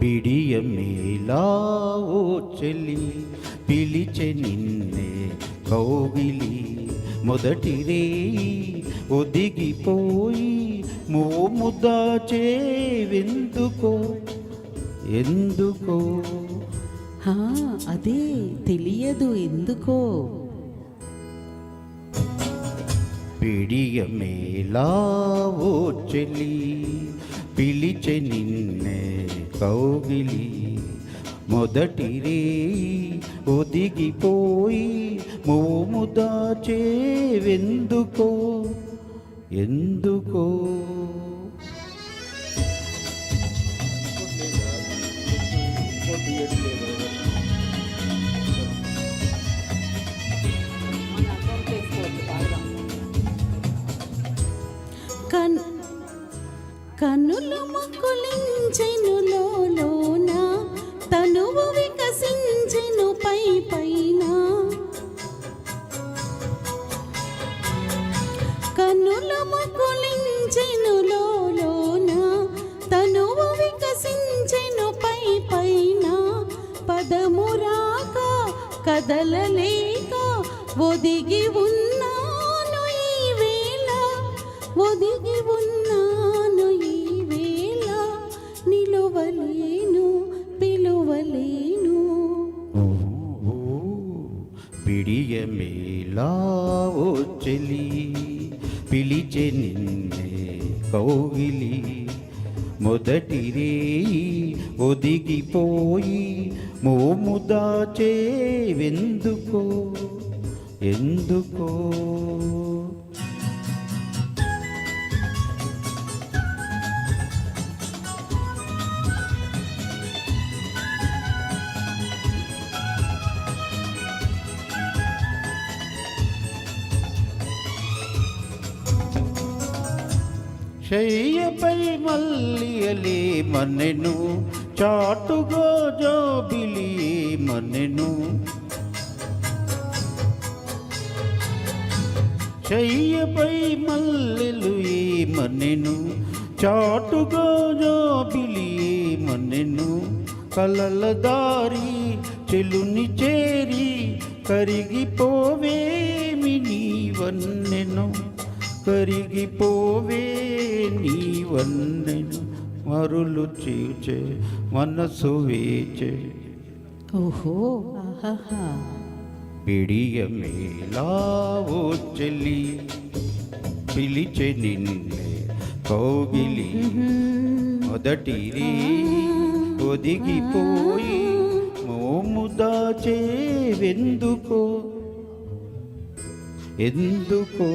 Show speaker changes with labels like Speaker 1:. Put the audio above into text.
Speaker 1: బిడియమేలా ఓ చెలి పిలిచె నిన్నే కౌగిలి మొదటి రేయి ఒదిగిపోయి మోము దాచేవెందుకో ఎందుకో
Speaker 2: అదే తెలియదు ఎందుకో.
Speaker 1: పిడియమేలా ఓ చెలి పిలిచె నిన్నే కౌగిలి మొదటి రేయి ఒదిగిపోయి మోము దాచేవెందుకో ఎందుకో.
Speaker 2: కన్నులు మక్కులించెను లోన తనువు వికసించెను పై పైన. కన్నులు మక్కులించెను లోన తనువు వికసించెను పై పైన. పదమురాక కదలలేక ఒదిగి ఉన్నాను ఈ వేళ, ఒదిగి ఉన్నాను ఈ వేళ. నిలువలేను పిలువలేను.
Speaker 1: పిడియమేలా ఓ చెలి పిలిచె నిన్నే కౌగిలి మొదటి రేయి ఒదిగిపోయి మోము దాచేవెందుకో ఎందుకో. శయ్యపై మల్లియలే మన్నెను చాటుగా జోబిలి మన్నెను. శయ్యపై మల్లెలు ఏ మన్నెను చాటుగా జోబిలి మన్నెను. కలల దారి చెలుని చేరి కరిగిపోవేమి నీవన్నెను, కరిగిపోవే నీవన్నెను. మరులు చీచే మనసు వేచే.
Speaker 2: ఓహో ఆహాహా.
Speaker 1: పిడియమేలా ఓ చెలి పిలిచె నిన్నే కౌగిలి మొదటి రేయి ఒదిగిపోయి మోము దాచేవెందుకో ఎందుకో.